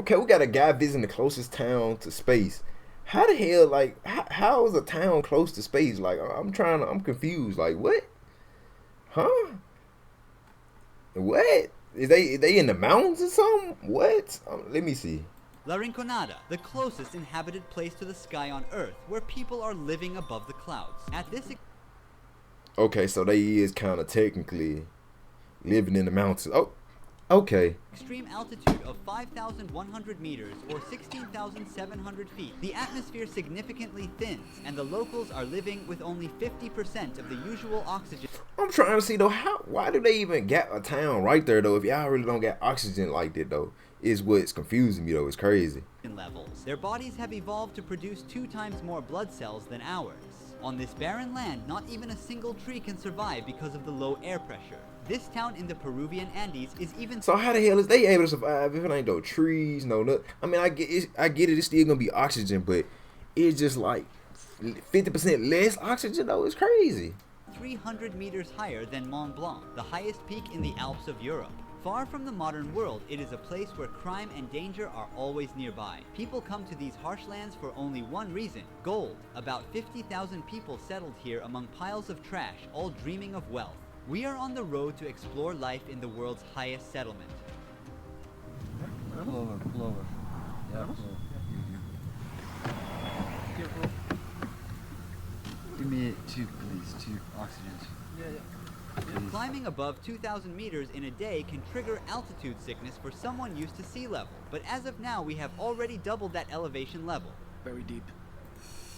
Okay, we got a guy visiting the closest town to space. How the hell, like, how is a town close to space? Like, I'm confused. Like, what? Huh? What? Is they in the mountains or something? What? Let me see. La Rinconada, the closest inhabited place to the sky on Earth, where people are living above the clouds. At this Okay, so they is kind of technically living in the mountains. Oh, okay. extreme altitude of 5,100 meters or 16,700 feet, the atmosphere significantly thins, and the locals are living with only 50% of the usual oxygen I'm trying to see though, why do they even get a town right there though? If y'all really don't get oxygen like that though, is what's confusing me though. It's crazy. levels. Their bodies have evolved to produce 2 times more blood cells than ours. On this barren land, not even a single tree can survive because of the low air pressure. This town in the Peruvian Andes is even So how the hell is they able to survive if it ain't no trees, no nothing? I mean, I get it. It's still gonna be oxygen, but it's just like 50% less oxygen though. It's crazy. 300 meters higher than Mont Blanc, the highest peak in the Alps of Europe. Far from the modern world, it is a place where crime and danger are always nearby. People come to these harsh lands for only one reason: gold. About 50,000 people settled here among piles of trash, all dreaming of wealth. We are on the road to explore life in the world's highest settlement. Pull over. Yeah, pull over. Give me 2, please. 2 oxygens. Please. Climbing above 2,000 meters in a day can trigger altitude sickness for someone used to sea level. But as of now, we have already doubled that elevation level. Very deep.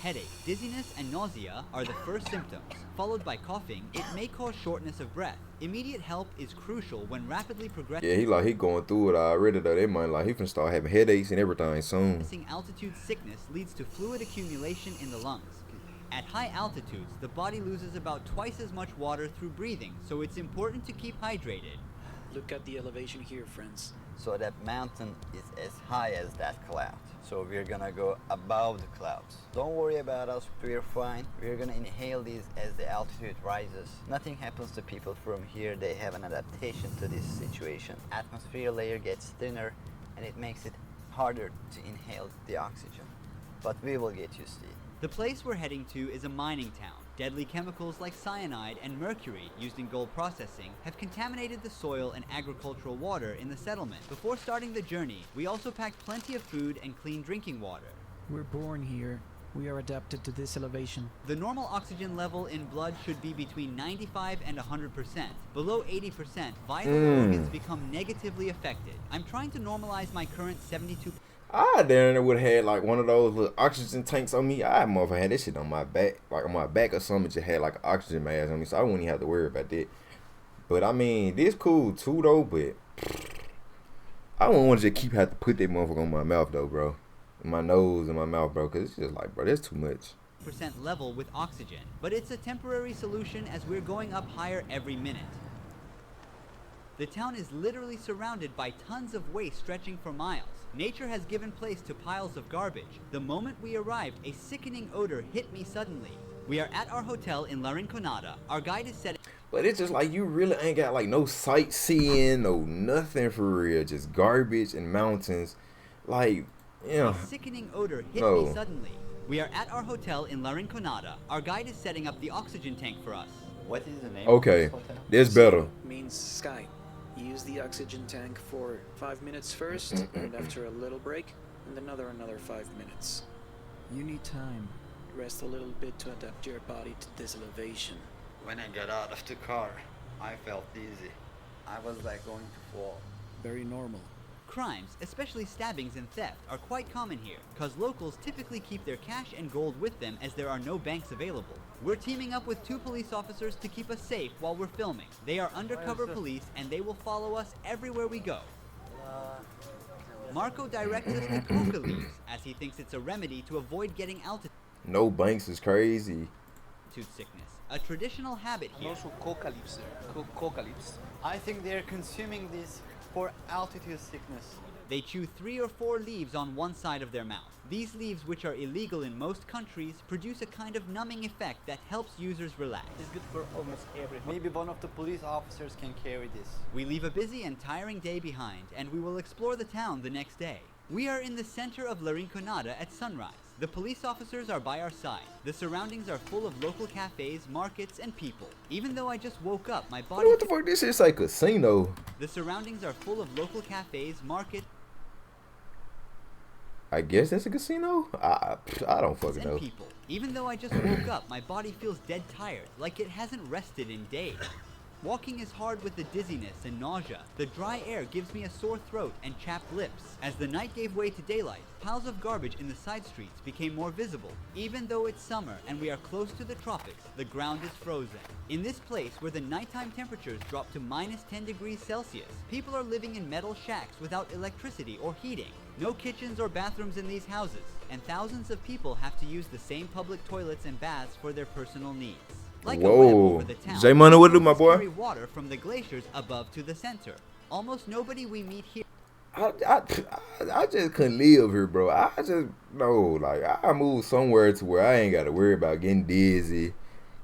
Headache, dizziness, and nausea are the first symptoms, followed by coughing. It may cause shortness of breath. Immediate help is crucial when rapidly progressing Yeah, he going through it already though. They might like he finna start having headaches and everything soon. altitude sickness leads to fluid accumulation in the lungs. At high altitudes, the body loses about twice as much water through breathing, so it's important to keep hydrated. Look at the elevation here, friends. So that mountain is as high as that cloud. So we're gonna go above the clouds. Don't worry about us, we're fine. We're gonna inhale these as the altitude rises. Nothing happens to people from here. They have an adaptation to this situation. Atmosphere layer gets thinner and it makes it harder to inhale the oxygen. But we will get used to it. The place we're heading to is a mining town. Deadly chemicals like cyanide and mercury used in gold processing have contaminated the soil and agricultural water in the settlement. Before starting the journey, we also packed plenty of food and clean drinking water. We're born here. We are adapted to this elevation. The normal oxygen level in blood should be between 95 and 100%. Below 80%, vital organs become negatively affected. I'm trying to normalize my current 72%. I damn would have had like one of those little oxygen tanks on me. I motherfucker had this shit on my back, like on my back or something. Just had like an oxygen mask on me, so I wouldn't even have to worry about that. But I mean, this cool too though. But I wouldn't want to just keep having to put that motherfucker on my mouth though, bro. My nose and my mouth, bro, because it's just like, bro, that's too much. Percent level with oxygen, but it's a temporary solution as we're going up higher every minute. The town is literally surrounded by tons of waste stretching for miles. Nature has given place to piles of garbage. The moment we arrived, a sickening odor hit me suddenly. We are at our hotel in La Rinconada. Our guide is setting. But it's just like you really ain't got like no sightseeing, no nothing for real. Just garbage and mountains. Like, yeah. A sickening odor hit me suddenly. We are at our hotel in La Rinconada. Our guide is setting up the oxygen tank for us. What is the name Okay, of this hotel? that's better. Means sky. Use the oxygen tank for 5 minutes first, and after a little break, and another 5 minutes. You need time. Rest a little bit to adapt your body to this elevation. When I got out of the car, I felt dizzy. I was like going to fall. Very normal. Crimes, especially stabbings and theft, are quite common here, cause locals typically keep their cash and gold with them as there are no banks available. We're teaming up with 2 police officers to keep us safe while we're filming. They are undercover police and they will follow us everywhere we go. Marco directs us to coca leaves, as he thinks it's a remedy to avoid getting altitude No banks is crazy. sickness, a traditional habit here. Coca leaves. Coca leaves. I think they're consuming this for altitude sickness. They chew 3 or 4 leaves on one side of their mouth. These leaves, which are illegal in most countries, produce a kind of numbing effect that helps users relax. It's good for almost everyone. Maybe one of the police officers can carry this. We leave a busy and tiring day behind, and we will explore the town the next day. We are in the center of La Rinconada at sunrise. The police officers are by our side. The surroundings are full of local cafes, markets, and people. Even though I just woke up, my body... What the fuck? This shit's like casino. The surroundings are full of local cafes, markets, I guess that's a casino? I don't fucking and know. people. Even though I just woke up, my body feels dead tired, like it hasn't rested in days. Walking is hard with the dizziness and nausea. The dry air gives me a sore throat and chapped lips. As the night gave way to daylight, piles of garbage in the side streets became more visible. Even though it's summer and we are close to the tropics, the ground is frozen. In this place where the nighttime temperatures drop to -10 degrees Celsius, people are living in metal shacks without electricity or heating. No kitchens or bathrooms in these houses, and thousands of people have to use the same public toilets and baths for their personal needs. Like a web Whoa. over the town, J Money, what do, my boy? carry water from the glaciers above to the center. Almost nobody we meet here I just couldn't live here, bro. I just no, like I moved somewhere to where I ain't got to worry about getting dizzy,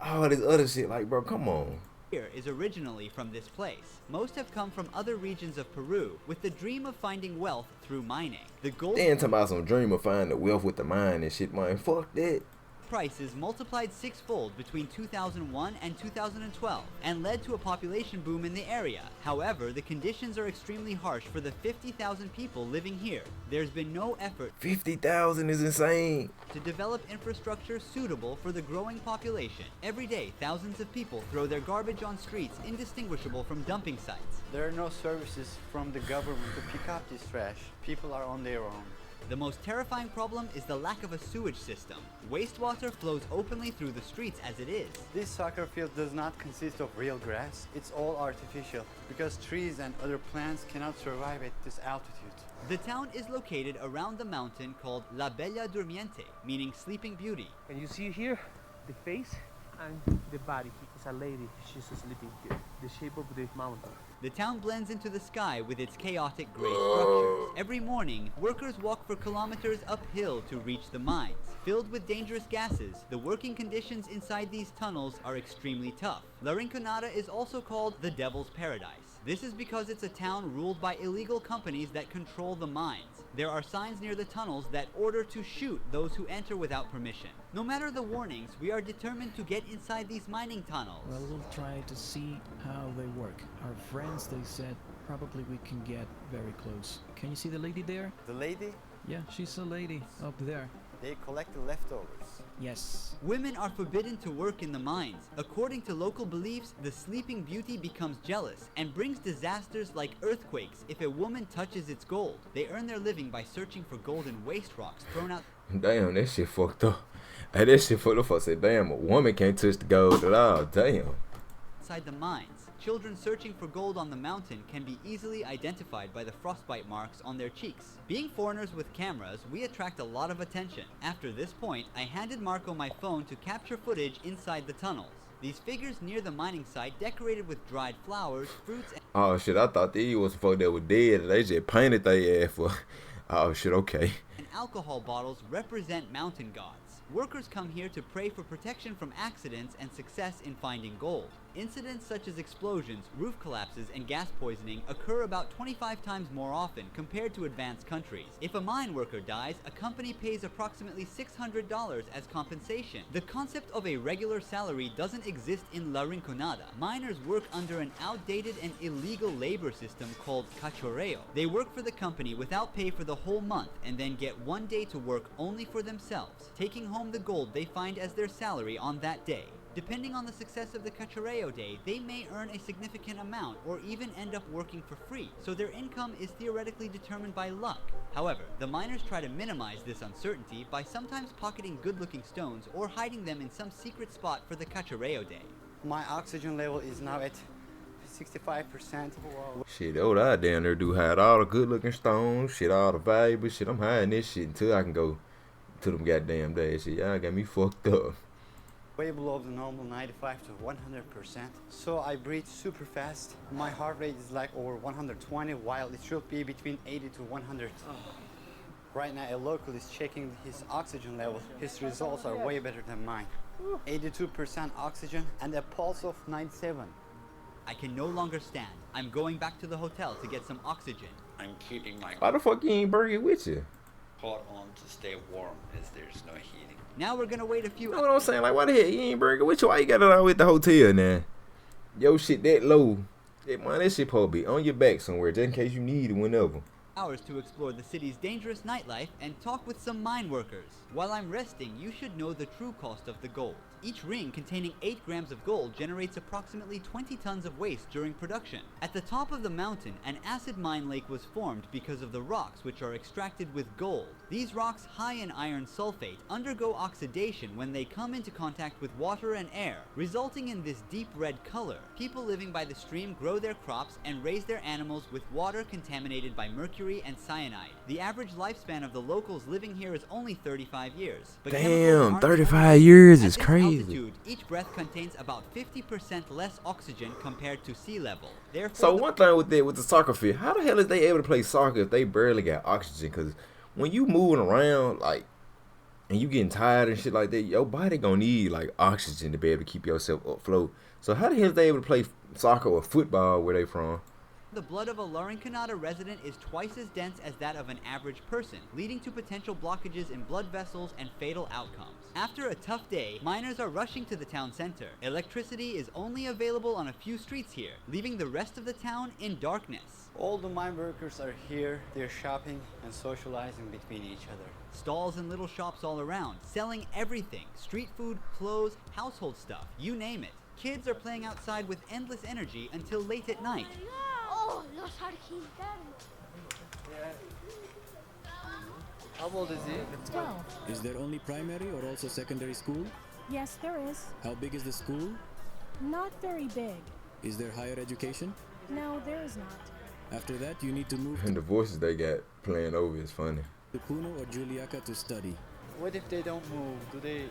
all this other shit. Like, bro, come on. is originally from this place. Most have come from other regions of Peru with the dream of finding wealth through mining. The gold They ain't talking about some dream of finding the wealth with the mine and shit, man. Fuck that. prices multiplied sixfold between 2001 and 2012 and led to a population boom in the area. However, the conditions are extremely harsh for the 50,000 people living here. There's been no effort 50,000 is insane. to develop infrastructure suitable for the growing population. Every day, thousands of people throw their garbage on streets indistinguishable from dumping sites. There are no services from the government to pick up this trash. People are on their own. The most terrifying problem is the lack of a sewage system. Wastewater flows openly through the streets as it is. This soccer field does not consist of real grass. It's all artificial because trees and other plants cannot survive at this altitude. The town is located around the mountain called La Bella Durmiente, meaning sleeping beauty. And you see here the face and the body. It's a lady, she's sleeping here. The shape of the mountain. The town blends into the sky with its chaotic gray structures. Every morning, workers walk for kilometers uphill to reach the mines. Filled with dangerous gases, the working conditions inside these tunnels are extremely tough. La Rinconada is also called the Devil's Paradise. This is because it's a town ruled by illegal companies that control the mines. There are signs near the tunnels that order to shoot those who enter without permission. No matter the warnings, we are determined to get inside these mining tunnels. Well, we'll try to see how they work. Our friends, they said, probably we can get very close. Can you see the lady there? The lady, Yeah, she's a lady up there. they collect the leftovers. Yes. Women are forbidden to work in the mines. According to local beliefs, the sleeping beauty becomes jealous and brings disasters like earthquakes if a woman touches its gold. They earn their living by searching for gold in waste rocks thrown out Damn, that shit fucked up. Hey, that shit fucked up. I said, damn, a woman can't touch the gold at all. Damn. inside the mines. Children searching for gold on the mountain can be easily identified by the frostbite marks on their cheeks. Being foreigners with cameras, we attract a lot of attention. After this point, I handed Marco my phone to capture footage inside the tunnels. These figures near the mining site decorated with dried flowers, fruits, Oh shit, I thought these was folk that were dead. They just painted their ass for. Oh shit, okay. and alcohol bottles represent mountain gods. Workers come here to pray for protection from accidents and success in finding gold. Incidents such as explosions, roof collapses, and gas poisoning occur about 25 times more often compared to advanced countries. If a mine worker dies, a company pays approximately $600 as compensation. The concept of a regular salary doesn't exist in La Rinconada. Miners work under an outdated and illegal labor system called cachorreo. They work for the company without pay for the whole month and then get one day to work only for themselves, taking home the gold they find as their salary on that day. Depending on the success of the Cachorreo Day, they may earn a significant amount or even end up working for free, so their income is theoretically determined by luck. However, the miners try to minimize this uncertainty by sometimes pocketing good-looking stones or hiding them in some secret spot for the Cachorreo Day. My oxygen level is now at 65%. Shit, old I down there do hide all the good looking stones, shit, all the valuable shit. I'm hiding this shit until I can go to them goddamn days. Shit, y'all got me fucked up. Way below the normal 95 to 100%. So I breathe super fast. My heart rate is like over 120 while it should be between 80 to 100. Right now a local is checking his oxygen level. His results are way better than mine. 82% oxygen and a pulse of 97. I can no longer stand. I'm going back to the hotel to get some oxygen. I'm keeping my Why the fuck you ain't bring it with you? pot on to stay warm as there's no heating. Now we're gonna wait a few You know what I'm saying? Like, why the hell you ain't bring it with you? Why you got it out with the hotel now? Yo, shit that low. That man, that shit probably be on your back somewhere just in case you need it whenever. hours to explore the city's dangerous nightlife and talk with some mine workers. While I'm resting, you should know the true cost of the gold. Each ring containing 8 grams of gold generates approximately 20 tons of waste during production. At the top of the mountain, an acid mine lake was formed because of the rocks which are extracted with gold. These rocks, high in iron sulfate, undergo oxidation when they come into contact with water and air, resulting in this deep red color. People living by the stream grow their crops and raise their animals with water contaminated by mercury and cyanide. The average lifespan of the locals living here is only 35 years. But chemicals Damn, aren't 35 years At is this crazy. altitude, each breath contains about 50% less oxygen compared to sea level. Therefore, So the one thing with the soccer field, how the hell is they able to play soccer if they barely got oxygen? Because when you moving around, like, and you getting tired and shit like that, your body gonna need, like, oxygen to be able to keep yourself afloat. So how the hell is they able to play soccer or football where they from? The blood of a Larinconada resident is twice as dense as that of an average person, leading to potential blockages in blood vessels and fatal outcomes. After a tough day, miners are rushing to the town center. Electricity is only available on a few streets here, leaving the rest of the town in darkness. All the mine workers are here. They're shopping and socializing between each other. Stalls and little shops all around, selling everything: street food, clothes, household stuff, you name it. Kids are playing outside with endless energy until late at night. Oh, los argentanos. How old is he? 12. Is there only primary or also secondary school? Yes, there is. How big is the school? Not very big. Is there higher education? No, there is not. After that, you need to move And the voices they got playing over is funny. to Puno or Juliaca to study. What if they don't move? Do they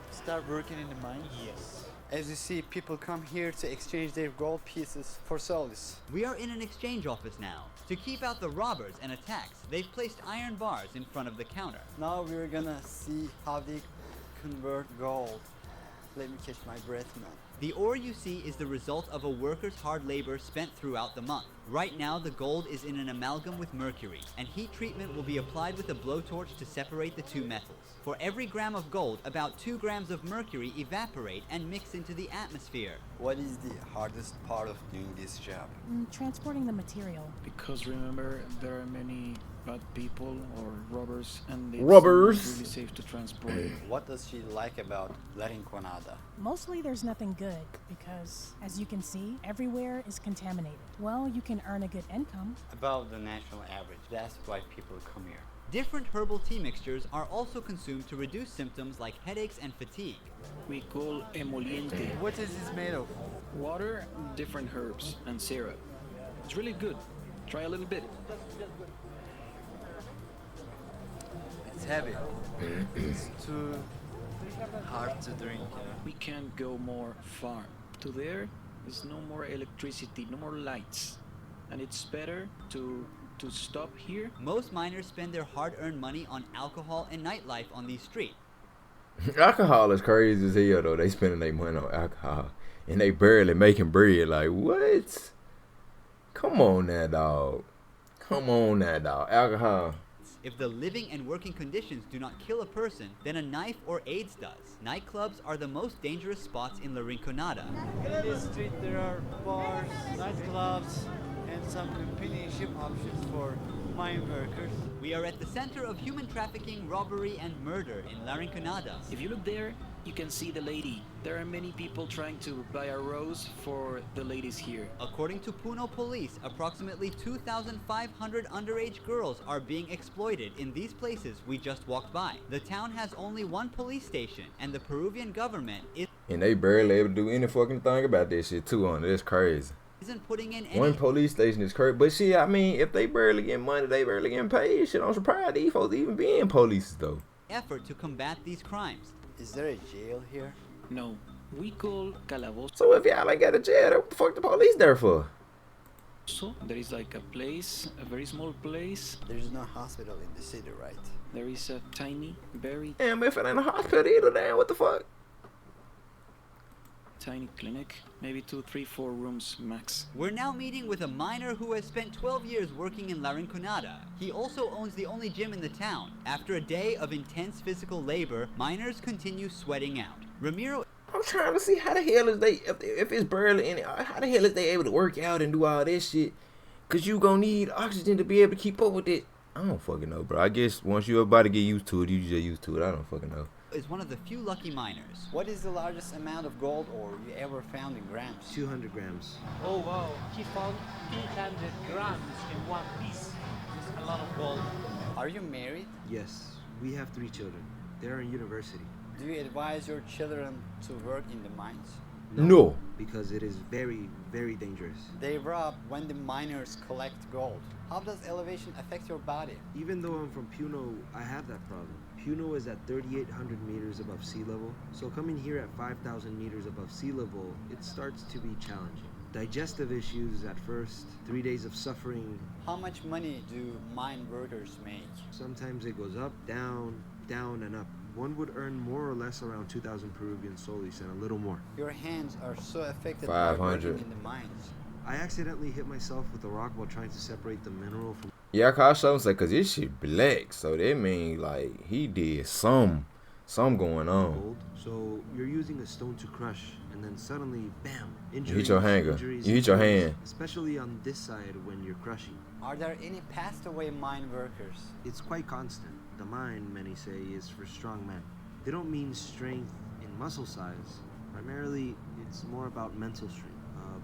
start working in the mine? Yes. As you see, people come here to exchange their gold pieces for solis. We are in an exchange office now. To keep out the robbers and attacks, they've placed iron bars in front of the counter. Now we're gonna see how they convert gold. Let me catch my breath, man. The ore you see is the result of a worker's hard labor spent throughout the month. Right now, the gold is in an amalgam with mercury, and heat treatment will be applied with a blowtorch to separate the two metals. For every gram of gold, about 2 grams of mercury evaporate and mix into the atmosphere. What is the hardest part of doing this job? Transporting the material. Because remember, there are many bad people or robbers, and it's Robbers. not really safe to transport. What does she like about Larinconada? Mostly there's nothing good because, as you can see, everywhere is contaminated. Well, you can earn a good income. Above the national average. That's why people come here. Different herbal tea mixtures are also consumed to reduce symptoms like headaches and fatigue. We call emoliente. What is this made of? Water, different herbs, and syrup. It's really good. Try a little bit. It's heavy. It's too hard to drink. We can't go more far. To there is no more electricity, no more lights. And it's better to stop here. Most miners spend their hard-earned money on alcohol and nightlife on these streets. Alcohol is crazy as hell though. They spending their money on alcohol and they barely making bread. Like what? Come on now, dog. Come on now, dog. Alcohol. If the living and working conditions do not kill a person, then a knife or AIDS does. Nightclubs are the most dangerous spots in La Rinconada. In this street there are bars, nightclubs, and some companionship options for mine workers. We are at the center of human trafficking, robbery, and murder in La Rinconada. If you look there, you can see the lady. There are many people trying to buy a rose for the ladies here. According to Puno police, approximately 2,500 underage girls are being exploited in these places we just walked by. The town has only one police station, and the Peruvian government And they barely able to do any fucking thing about this shit too on it. It's crazy. isn't putting in any One police station is crazy. But shit, I mean, if they barely get money, they barely getting paid. Shit, I'm surprised these folks even being police though. effort to combat these crimes. Is there a jail here? No, we call calabozo. So if y'all ain't got a jail, what the fuck the police there for? There is like a place, a very small place. There's no hospital in the city, right? There is a tiny, very Damn, if it ain't a hospital either, damn, what the fuck? tiny clinic, maybe 2, 3, 4 rooms max. We're now meeting with a miner who has spent 12 years working in La Rinconada. He also owns the only gym in the town. After a day of intense physical labor, miners continue sweating out. Ramiro... I'm trying to see how the hell is they, if it's barely in it, how the hell is they able to work out and do all that shit? Cause you gonna need oxygen to be able to keep up with it. I don't fucking know, bro. I guess once you're about to get used to it, you just used to it. I don't fucking know. is one of the few lucky miners. What is the largest amount of gold ore you ever found in grams? 200 grams. Oh wow, he found 200 grams in one piece. It's a lot of gold. Are you married? Yes, we have 3 children. They're in university. Do you advise your children to work in the mines? No. Because it is very, very dangerous. They rob when the miners collect gold. How does elevation affect your body? Even though I'm from Puno, I have that problem. Puno is at 3,800 meters above sea level, so coming here at 5,000 meters above sea level, it starts to be challenging. Digestive issues at first, 3 days of suffering. How much money do mine workers make? Sometimes it goes up, down, down, and up. One would earn more or less around 2,000 Peruvian soles and a little more. Your hands are so affected by 500. working in the mines. I accidentally hit myself with a rock while trying to separate the mineral from... Yeah, I saw him say, cause this shit black, so that mean like he did some going on. gold. So you're using a stone to crush, and then suddenly, bam, injuries. You hit your hanger. Injuries, You hit your injuries, hand. especially on this side when you're crushing. Are there any passed away mine workers? It's quite constant. The mine, many say, is for strong men. They don't mean strength in muscle size. Primarily, it's more about mental strength,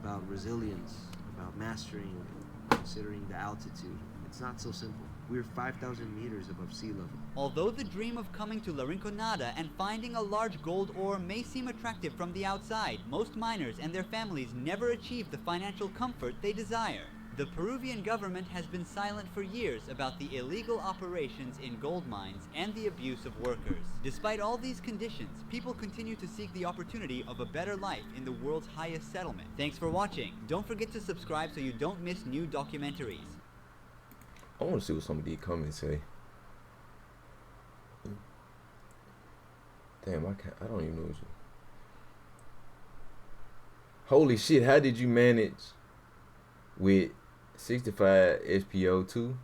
about resilience, about mastering, considering the altitude. It's not so simple. We're 5,000 meters above sea level. Although the dream of coming to La Rinconada and finding a large gold ore may seem attractive from the outside, most miners and their families never achieve the financial comfort they desire. The Peruvian government has been silent for years about the illegal operations in gold mines and the abuse of workers. Despite all these conditions, people continue to seek the opportunity of a better life in the world's highest settlement. Thanks for watching. Don't forget to subscribe so you don't miss new documentaries. I want to see what some of these comments say. Damn, I don't even know what you... Holy shit, how did you manage with 65 SpO2?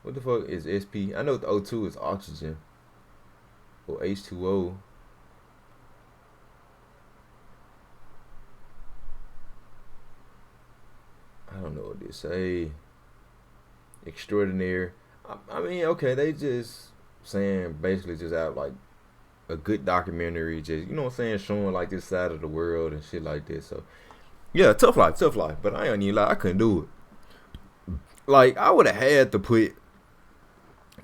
What the fuck is SP? I know the O2 is oxygen. Or H2O. I don't know what they say. Extraordinary. I mean, okay, they just saying basically just out like a good documentary, just, you know what I'm saying, showing like this side of the world and shit like this. So yeah, tough life. But I ain't even lie, I couldn't do it. Like, I would have had to put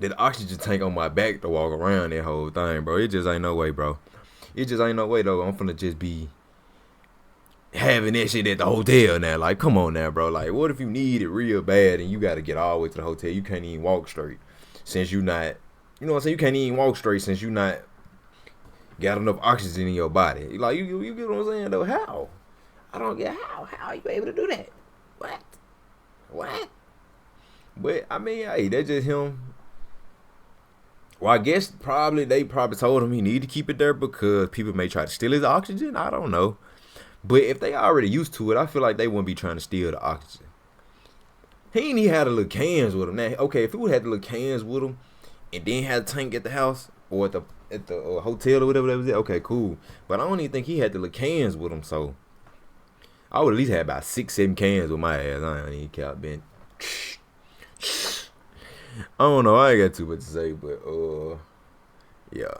that oxygen tank on my back to walk around that whole thing, bro. It just ain't no way, bro. It just ain't no way, though. I'm finna just be having that shit at the hotel now. Like, come on now, bro. Like, what if you need it real bad and you gotta get all the way to the hotel? You can't even walk straight since you not, you know what I'm saying? You can't even walk straight since you not got enough oxygen in your body. Like, you get what I'm saying, though? How? I don't get how. How are you able to do that? What? But, I mean, hey, that's just him. Well, I guess they probably told him he need to keep it there because people may try to steal his oxygen. I don't know. But if they already used to it, I feel like they wouldn't be trying to steal the oxygen. He ain't even had the little cans with him. Now, okay, if he would have had the little cans with him and then had a tank at the house or at the hotel or whatever that was, okay, cool. But I don't even think he had the little cans with him, so I would at least have about 6-7 cans with my ass. I ain't even count, Ben. I don't know. I ain't got too much to say, but yeah.